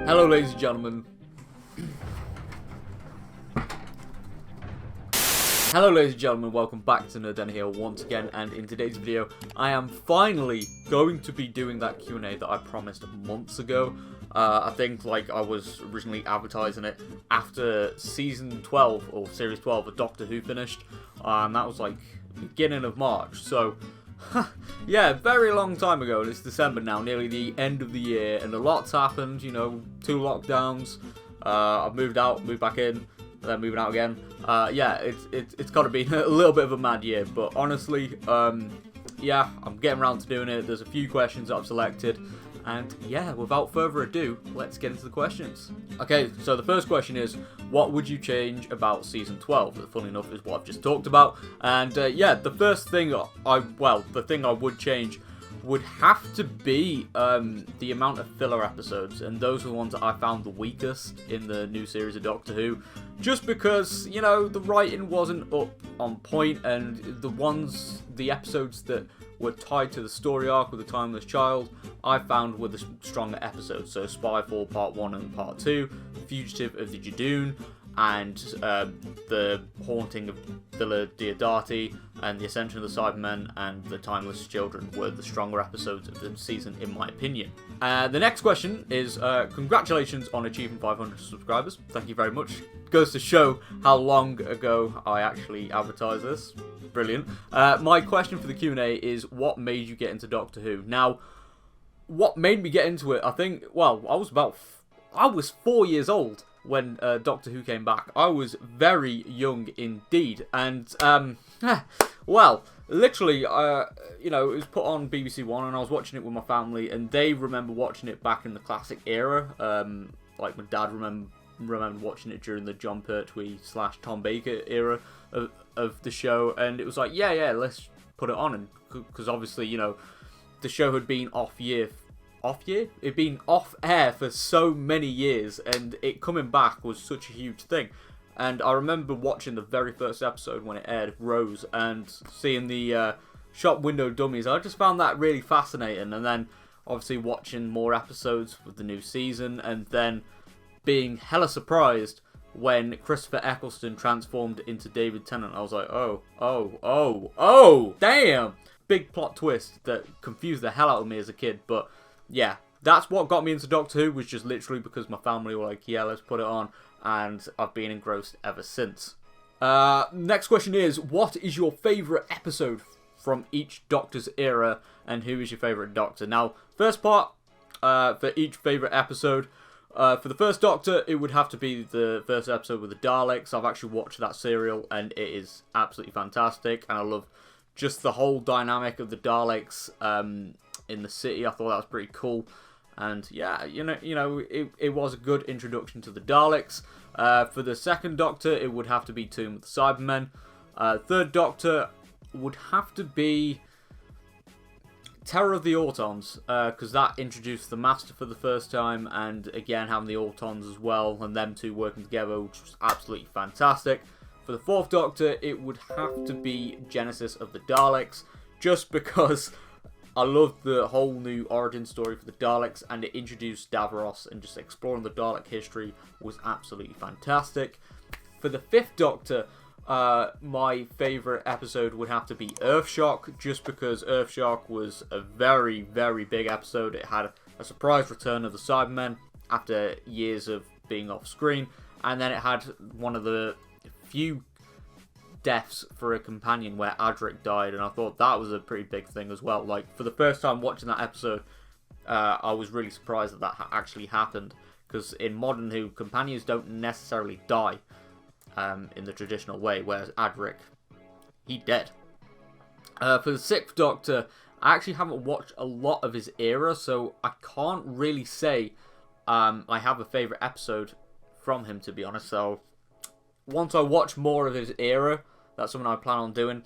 Hello, ladies and gentlemen. Hello, ladies and gentlemen. Welcome back to Nerd Den here once again. And in today's video, I am finally going to be doing that Q&A that I promised months ago. I think I was originally advertising it after season 12 or series 12 of Doctor Who finished, and that was like beginning of March. So. Yeah, very long time ago, and it's December now, nearly the end of the year, and a lot's happened, you know, 2 lockdowns, I've moved out, moved back in, then moving out again. Yeah, it's got to be a little bit of a mad year, but honestly, yeah, I'm getting around to doing it. There's a few questions that I've selected, and yeah, without further ado, let's get into the questions. Okay, so the first question is, what would you change about Season 12? That, funny enough, is what I've just talked about. And yeah, the first thing the thing I would change would have to be the amount of filler episodes, and those are the ones that I found the weakest in the new series of Doctor Who, just because, you know, the writing wasn't up on point, and the episodes that were tied to the story arc with the Timeless Child, I found were the stronger episodes. So Spyfall Part 1 and Part 2, Fugitive of the Judoon, and the Haunting of Villa Diodati, and the Ascension of the Cybermen, and the Timeless Children were the stronger episodes of the season, in my opinion. The next question is, congratulations on achieving 500 subscribers. Thank you very much. Goes to show how long ago I actually advertised this. Brilliant. My question for the Q&A is, what made you get into Doctor Who? Now, what made me get into it, I think, well, I was 4 years old when Doctor Who came back. I was very young indeed, and well, literally, you know, it was put on BBC One, and I was watching it with my family, and they remember watching it back in the classic era. Like my dad remembered watching it during the Jon Pertwee / Tom Baker era of the show, and it was like, yeah, let's put it on, and because obviously, you know, the show had been it'd been off air for so many years, and it coming back was such a huge thing. And I remember watching the very first episode when it aired, Rose, and seeing the shop window dummies. I just found that really fascinating, and then obviously watching more episodes with the new season, and then being hella surprised when Christopher Eccleston transformed into David Tennant. I was like, oh, damn! Big plot twist that confused the hell out of me as a kid, but yeah, that's what got me into Doctor Who, was just literally because my family were like, yeah, let's put it on, and I've been engrossed ever since. Next question is, what is your favourite episode from each Doctor's era, and who is your favourite Doctor? Now, first part, for each favourite episode, for the first Doctor, it would have to be the first episode with the Daleks. I've actually watched that serial, and it is absolutely fantastic, and I love just the whole dynamic of the Daleks in the city. I thought that was pretty cool, and yeah, you know, it was a good introduction to the Daleks. For the second Doctor, it would have to be Tomb of the Cybermen. Third Doctor would have to be Terror of the Autons, because that introduced the Master for the first time, and again having the Autons as well, and them two working together, which was absolutely fantastic. For the fourth Doctor, it would have to be Genesis of the Daleks, just because I loved the whole new origin story for the Daleks, and it introduced Davros, and just exploring the Dalek history was absolutely fantastic. For the fifth Doctor, my favourite episode would have to be Earthshock, just because Earthshock was a very, very big episode. It had a surprise return of the Cybermen after years of being off screen, and then it had one of the few deaths for a companion where Adric died, and I thought that was a pretty big thing as well. Like, for the first time watching that episode, I was really surprised that actually happened, because in Modern Who, companions don't necessarily die in the traditional way, whereas Adric, he dead. For the sixth Doctor, I actually haven't watched a lot of his era, so I can't really say I have a favourite episode from him, to be honest. So once I watch more of his era, that's something I plan on doing,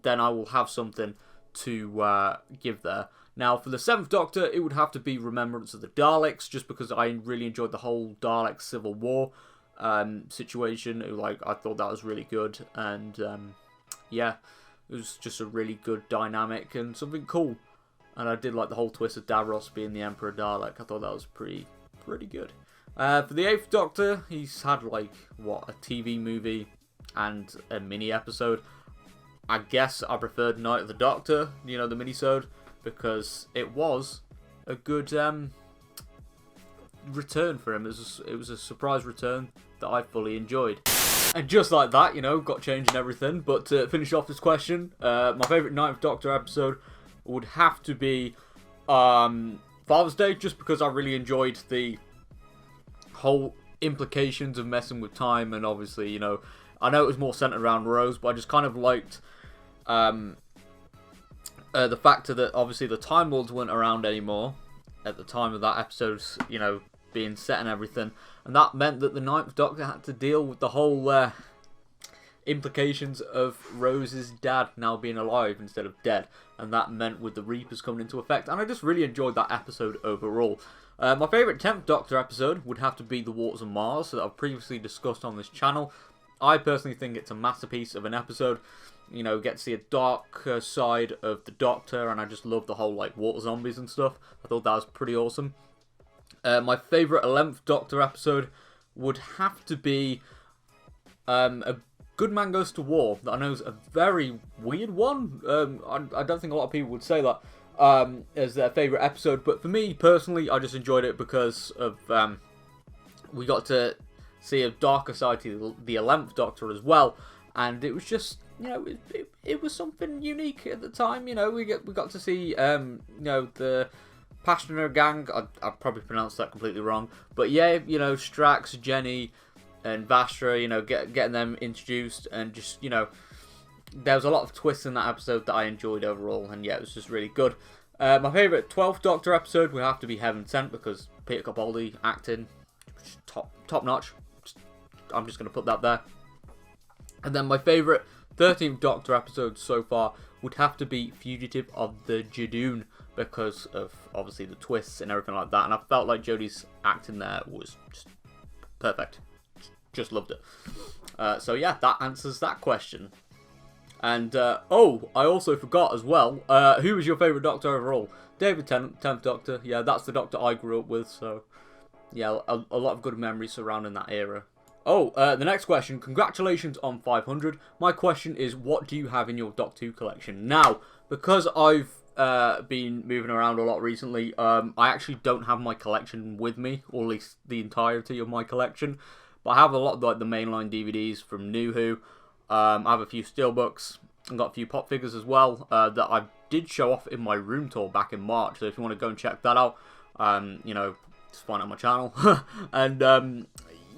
then I will have something to give there. Now, for the seventh Doctor, it would have to be Remembrance of the Daleks, just because I really enjoyed the whole Dalek Civil War situation. Like, I thought that was really good, and yeah, it was just a really good dynamic and something cool. And I did like the whole twist of Davros being the Emperor Dalek. I thought that was pretty good. For the 8th Doctor, he's had like, what, a TV movie and a mini episode. I guess I preferred Night of the Doctor, you know, the mini-sode, because it was a good return for him. It was a surprise return that I fully enjoyed. And just like that, you know, got changed and everything. But to finish off this question, my favourite Ninth Doctor episode would have to be Father's Day, just because I really enjoyed the whole implications of messing with time. And obviously, you know, I know it was more centered around Rose, but I just kind of liked the factor that obviously the Time Lords weren't around anymore at the time of that episode, you know, being set and everything. And that meant that the Ninth Doctor had to deal with the whole implications of Rose's dad now being alive instead of dead. And that meant with the Reapers coming into effect. And I just really enjoyed that episode overall. My favourite 10th Doctor episode would have to be The Waters of Mars, that I've previously discussed on this channel. I personally think it's a masterpiece of an episode. You know, get to see a dark side of the Doctor, and I just love the whole, like, water zombies and stuff. I thought that was pretty awesome. My favourite 11th Doctor episode would have to be A Good Man Goes to War. That I know is a very weird one. I don't think a lot of people would say that as their favourite episode, but for me, personally, I just enjoyed it because of we got to see a darker side to the 11th Doctor as well, and it was just, you know, it was something unique at the time. You know, we got to see you know, the Passenger Gang. I probably pronounced that completely wrong, but yeah, you know, Strax, Jenny, and Vastra, you know, getting them introduced, and just, you know, there was a lot of twists in that episode that I enjoyed overall, and yeah, it was just really good. My favourite 12th Doctor episode would have to be Heaven Sent, because Peter Capaldi acting top notch. I'm just going to put that there. And then my favourite 13th Doctor episode so far would have to be Fugitive of the Judoon, because of obviously the twists and everything like that, and I felt like Jodie's acting there was just perfect. Just loved it. So yeah, that answers that question. And oh, I also forgot as well, who was your favourite Doctor overall? David Tennant, 10th Doctor. Yeah, that's the Doctor I grew up with, so yeah, a lot of good memories surrounding that era. Oh, the next question. Congratulations on 500. My question is, what do you have in your Doctor Who collection? Now, because I've been moving around a lot recently, I actually don't have my collection with me, or at least the entirety of my collection. But I have a lot of, like, the mainline DVDs from New Who. I have a few steelbooks. I've got a few pop figures as well that I did show off in my room tour back in March. So if you want to go and check that out, you know, just find out my channel. And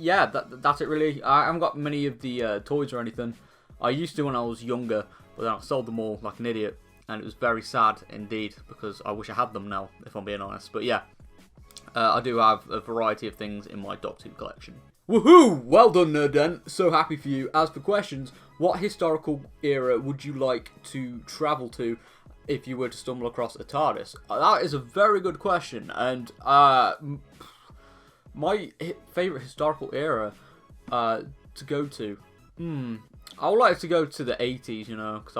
yeah, that's it really. I haven't got many of the toys or anything. I used to when I was younger, but then I sold them all like an idiot. And it was very sad indeed, because I wish I had them now, if I'm being honest. But yeah, I do have a variety of things in my Doctor Who collection. Woohoo! Well done, Nerdden. So happy for you. As for questions, what historical era would you like to travel to if you were to stumble across a TARDIS? That is a very good question, and my favourite historical era to go to, I would like to go to the 80s, you know, because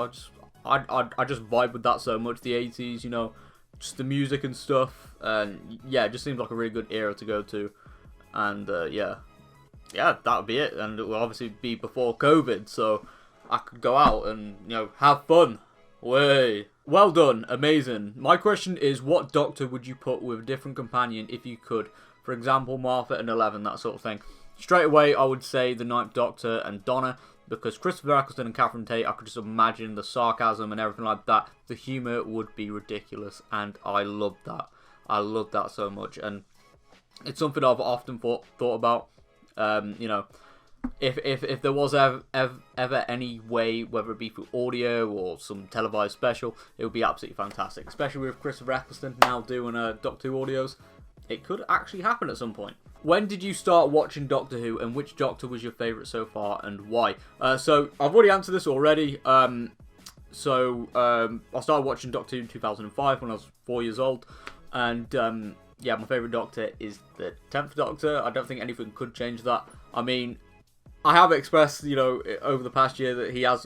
I just vibe with that so much. The 80s, you know, just the music and stuff, and yeah, it just seems like a really good era to go to, and yeah, that would be it. And it will obviously be before COVID, so I could go out and, you know, have fun. Way. Well done, amazing. My question is, what Doctor would you put with a different companion if you could? For example, Martha and 11, that sort of thing. Straight away, I would say the 9th Doctor and Donna, because Christopher Eccleston and Catherine Tate, I could just imagine the sarcasm and everything like that. The humour would be ridiculous, and I loved that. I loved that so much, and it's something I've often thought about. You know, if there was ever any way, whether it be through audio or some televised special, it would be absolutely fantastic. Especially with Christopher Eccleston now doing Doctor Who audios, it could actually happen at some point. When did you start watching Doctor Who, and which Doctor was your favourite so far, and why? So I've already answered this already. I started watching Doctor Who in 2005 when I was 4 years old, and yeah, my favourite Doctor is the 10th Doctor. I don't think anything could change that. I mean, I have expressed, you know, over the past year that he has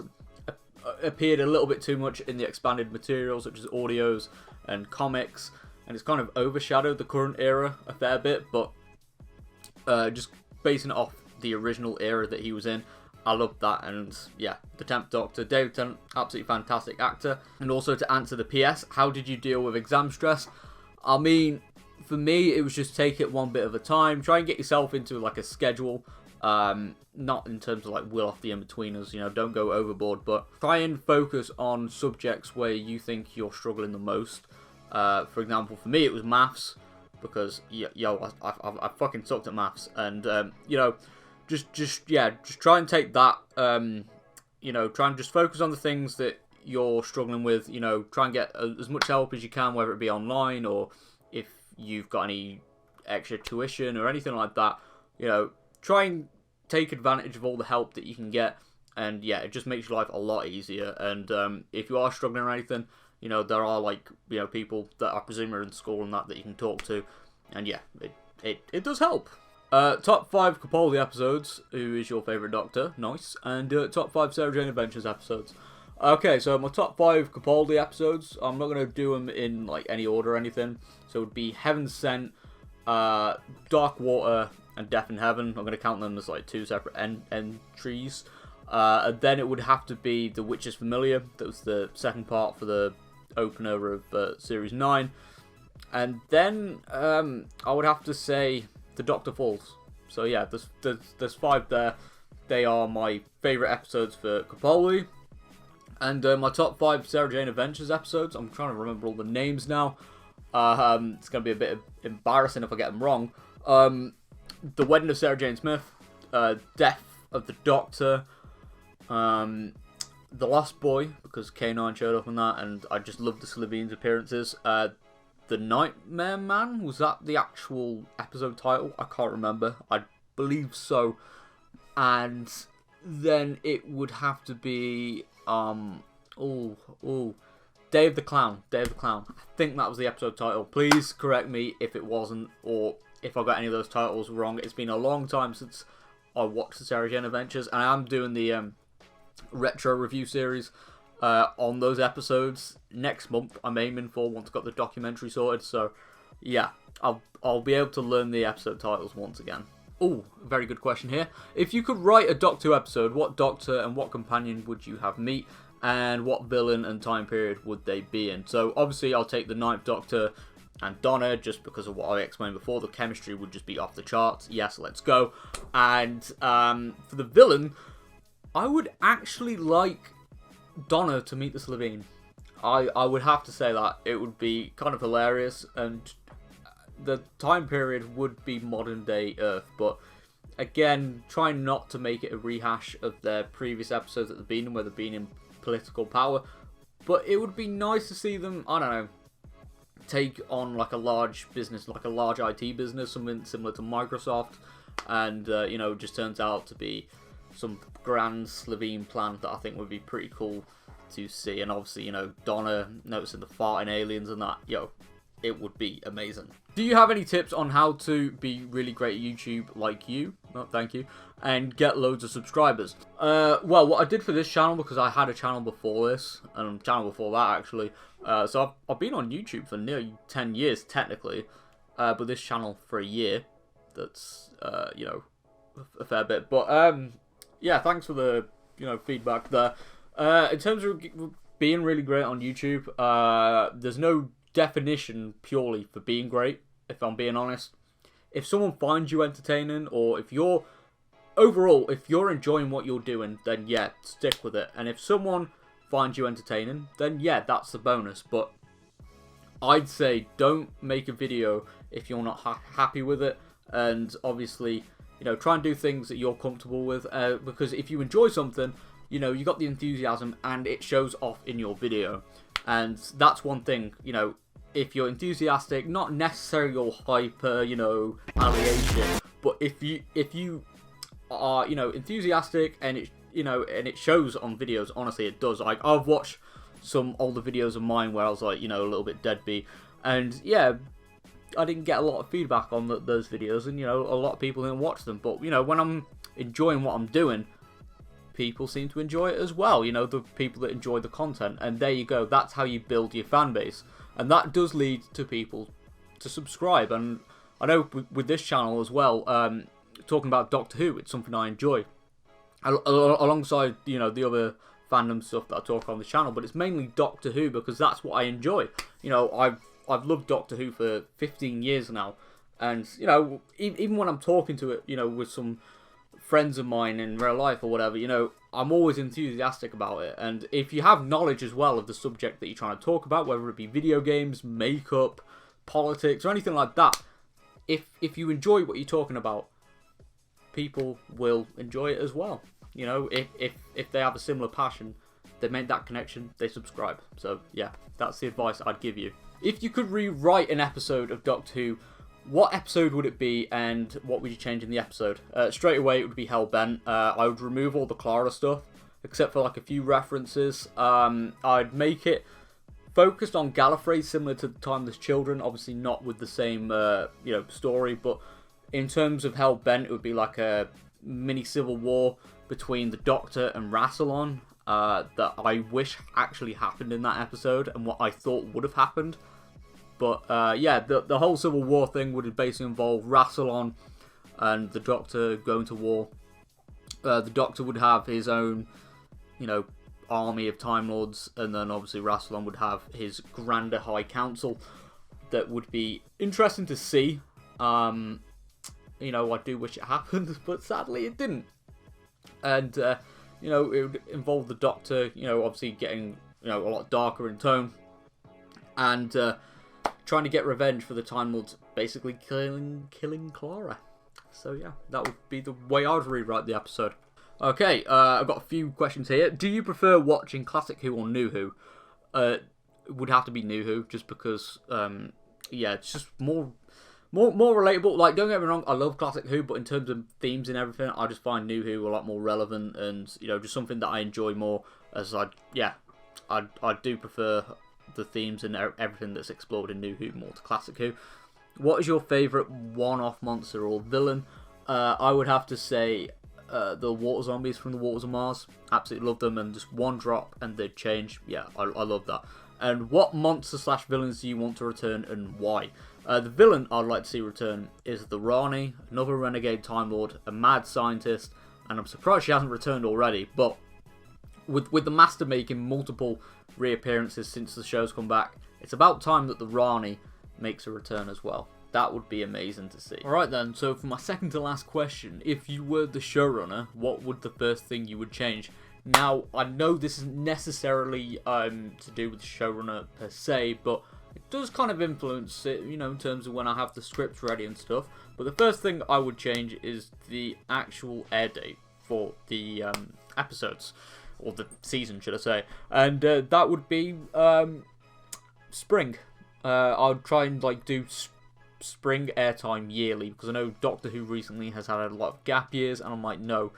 appeared a little bit too much in the expanded materials, such as audios and comics, and it's kind of overshadowed the current era a fair bit, but just basing it off the original era that he was in. I love that, and yeah, the 10th Doctor, David Tennant, absolutely fantastic actor. And also to answer the PS, how did you deal with exam stress? I mean, for me, it was just take it one bit at a time. Try and get yourself into like a schedule. Not in terms of like will off the in-betweeners, you know, don't go overboard, but try and focus on subjects where you think you're struggling the most. For example, for me, it was maths, because, I fucking sucked at maths, and, you know, just try and take that, you know, try and just focus on the things that you're struggling with, you know, try and get as much help as you can, whether it be online, or if you've got any extra tuition or anything like that, you know, try and take advantage of all the help that you can get, and yeah, it just makes your life a lot easier. And if you are struggling or anything, you know, there are, like, you know, people that I presume are in school and that you can talk to, and yeah, it does help. Top 5 Capaldi episodes. Who is your favourite Doctor? Nice. And top 5 Sarah Jane Adventures episodes. Okay, so my top 5 Capaldi episodes, I'm not going to do them in like any order or anything. So it would be Heaven Sent, Dark Water, and Death in Heaven. I'm going to count them as like 2 separate entries. And then it would have to be The Witch is Familiar. That was the second part for the opener of Series 9. And then I would have to say The Doctor Falls. So yeah, there's 5 there. They are my favourite episodes for Capaldi. And my top 5 Sarah Jane Adventures episodes. I'm trying to remember all the names now. It's going to be a bit embarrassing if I get them wrong. The Wedding of Sarah Jane Smith, Death of the Doctor, The Lost Boy, because K9 showed up in that, and I just loved the Slavine's appearances. The Nightmare Man, was that the actual episode title? I can't remember. I believe so. And then it would have to be Day of the Clown. Day of the Clown. I think that was the episode title. Please correct me if it wasn't, or if I got any of those titles wrong. It's been a long time since I watched the Sarah Jane Adventures, and I am doing the retro review series on those episodes next month. I'm aiming for, once I've got the documentary sorted. So yeah, I'll be able to learn the episode titles once again. Oh, very good question here. If you could write a Doctor Who episode, what Doctor and what companion would you have meet, and what villain and time period would they be in? So obviously I'll take the 9th Doctor and Donna, just because of what I explained before. The chemistry would just be off the charts. Yes, let's go. And for the villain, I would actually like Donna to meet the Slavine. I would have to say that. It would be kind of hilarious, and the time period would be modern day Earth, but again, try not to make it a rehash of their previous episodes that they've been in, where they've been in political power. But it would be nice to see them, I don't know, take on like a large business, like a large IT business, something similar to Microsoft, and you know, just turns out to be some grand Slavine plan that I think would be pretty cool to see. And obviously, you know, Donna noticing the farting aliens and that, yo, it would be amazing. Do you have any tips on how to be really great at YouTube like you? No, thank you. And get loads of subscribers? Well, what I did for this channel, because I had a channel before this, and a channel before that actually. So I've been on YouTube for nearly 10 years technically, but this channel for a year. That's, you know, a fair bit. But yeah, thanks for the, you know, feedback there. In terms of being really great on YouTube, there's no definition purely for being great, if I'm being honest. If someone finds you entertaining, or if you're overall, if you're enjoying what you're doing, then yeah, stick with it. And if someone finds you entertaining, then yeah, that's the bonus. But I'd say don't make a video if you're not happy with it. And obviously, you know, try and do things that you're comfortable with, because if you enjoy something, you know, you got the enthusiasm and it shows off in your video. And that's one thing, you know, if you're enthusiastic, not necessarily all hyper, you know, alleviation, but if you are, you know, enthusiastic and it, you know, and it shows on videos, honestly it does. Like, I've watched some older videos of mine where I was like, you know, a little bit deadbeat, and yeah, I didn't get a lot of feedback on those videos, and you know, a lot of people didn't watch them. But you know, when I'm enjoying what I'm doing, people seem to enjoy it as well, you know, the people that enjoy the content. And there you go, that's how you build your fan base, and that does lead to people to subscribe. And I know with this channel as well, talking about Doctor Who. It's something I enjoy, alongside, you know, the other fandom stuff that I talk on the channel. But it's mainly Doctor Who because that's what I enjoy. You know, I've loved Doctor Who for 15 years now, and you know, even when I'm talking to it, you know, with some friends of mine in real life or whatever, you know, I'm always enthusiastic about it. And if you have knowledge as well of the subject that you're trying to talk about, whether it be video games, makeup, politics, or anything like that, if you enjoy what you're talking about, people will enjoy it as well. You know, if they have a similar passion, they make that connection, they subscribe. So yeah, that's the advice I'd give you. If you could rewrite an episode of Doctor Who, what episode would it be, and what would you change in the episode? Straight away, it would be Hellbent. I would remove all the Clara stuff, except for like a few references. I'd make it focused on Gallifrey, similar to The Timeless Children. Obviously not with the same, you know, story, but in terms of Hellbent, it would be like a mini civil war between the Doctor and Rassilon that I wish actually happened in that episode, and what I thought would have happened. But yeah, the whole Civil War thing would basically involve Rassilon and the Doctor going to war. The Doctor would have his own, you know, army of Time Lords, and then obviously Rassilon would have his grander High Council. That would be interesting to see. You know, I do wish it happened, but sadly it didn't. And you know, it would involve the Doctor, you know, obviously getting, you know, a lot darker in tone, and trying to get revenge for the Time Lords, basically killing Clara. So yeah, that would be the way I'd rewrite the episode. Okay, I've got a few questions here. Do you prefer watching Classic Who or New Who? It would have to be New Who, just because, yeah, it's just more relatable. Like, don't get me wrong, I love Classic Who, but in terms of themes and everything, I just find New Who a lot more relevant, and, you know, just something that I enjoy more, as I do prefer the themes and everything that's explored in New Who more to Classic Who. What is your favourite one-off monster or villain? I would have to say the water zombies from the Waters of Mars. Absolutely love them, and just one drop and they'd change. Yeah, I love that. And what monster / villains do you want to return, and why? The villain I'd like to see return is the Rani, another renegade Time Lord, a mad scientist, and I'm surprised she hasn't returned already, but with the Master making multiple reappearances since the show's come back, it's about time that the Rani makes a return as well. That would be amazing to see. Alright then, so for my second to last question, if you were the showrunner, what would the first thing you would change? Now, I know this isn't necessarily to do with the showrunner per se, but it does kind of influence it, you know, in terms of when I have the scripts ready and stuff. But the first thing I would change is the actual air date for the episodes, or the season, should I say. And that would be spring. I would try and like do spring airtime yearly, because I know Doctor Who recently has had a lot of gap years, and I'm like, no,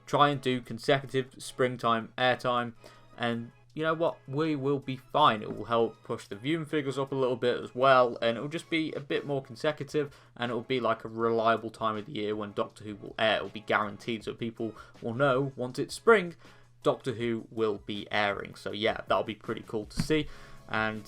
try and do consecutive springtime airtime, and you know what, we will be fine. It will help push the viewing figures up a little bit as well, and it will just be a bit more consecutive, and it will be like a reliable time of the year when Doctor Who will air. It will be guaranteed, so people will know once it's spring, Doctor Who will be airing. So yeah, that'll be pretty cool to see. And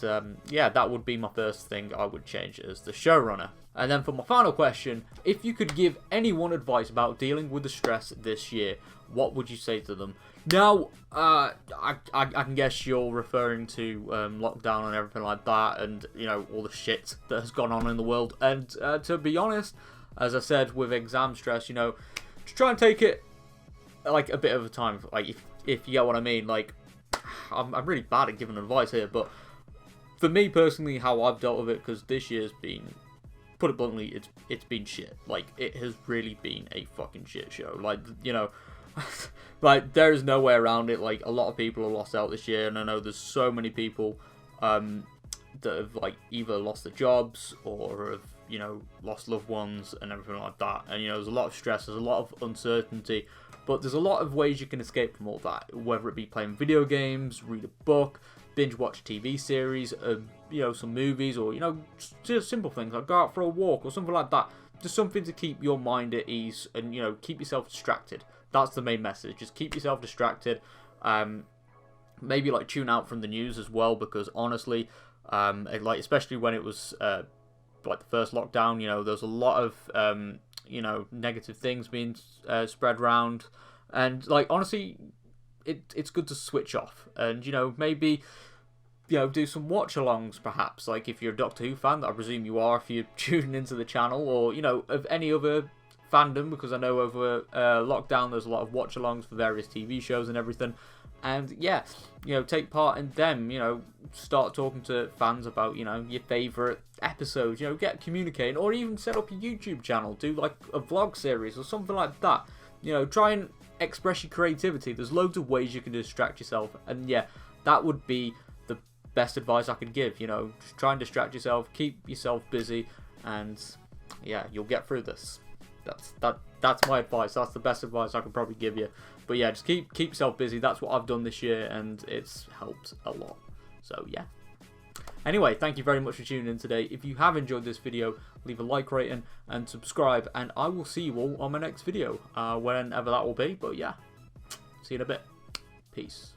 yeah, that would be my first thing I would change as the showrunner. And then for my final question, if you could give anyone advice about dealing with the stress this year, what would you say to them? Now, I can guess you're referring to lockdown and everything like that, and, you know, all the shit that has gone on in the world. And to be honest, as I said, with exam stress, you know, just try and take it like a bit of a time, like if you get what I mean. Like, I'm really bad at giving advice here, but for me personally, how I've dealt with it, because this year's been, put it bluntly, it's been shit. Like, it has really been a fucking shit show. Like, you know, like, there is no way around it. Like, a lot of people have lost out this year, and I know there's so many people that have, like, either lost their jobs or have, you know, lost loved ones and everything like that. And, you know, there's a lot of stress, there's a lot of uncertainty, but there's a lot of ways you can escape from all that, whether it be playing video games, read a book, binge watch TV series, you know, some movies, or, you know, just simple things like go out for a walk or something like that. Just something to keep your mind at ease and, you know, keep yourself distracted. That's the main message. Just keep yourself distracted. Maybe like tune out from the news as well, because honestly, like especially when it was like the first lockdown, you know, there's a lot of you know, negative things being spread around, and like honestly, it's good to switch off and, you know, maybe, you know, do some watch-alongs perhaps. Like if you're a Doctor Who fan, that I presume you are if you're tuning into the channel, or, you know, of any other fandom, because I know over lockdown there's a lot of watch-alongs for various TV shows and everything. And yeah, you know, take part in them, you know, start talking to fans about, you know, your favourite episodes, you know, get communicating, or even set up a YouTube channel, do like a vlog series or something like that. You know, try and express your creativity. There's loads of ways you can distract yourself, and yeah, that would be the best advice I could give. You know, just try and distract yourself, keep yourself busy, and yeah, you'll get through this. That's my advice. That's the best advice I could probably give you. But yeah, just keep yourself busy. That's what I've done this year, and it's helped a lot. So yeah. Anyway, thank you very much for tuning in today. If you have enjoyed this video, leave a like rating and subscribe, and I will see you all on my next video, whenever that will be. But yeah, see you in a bit. Peace.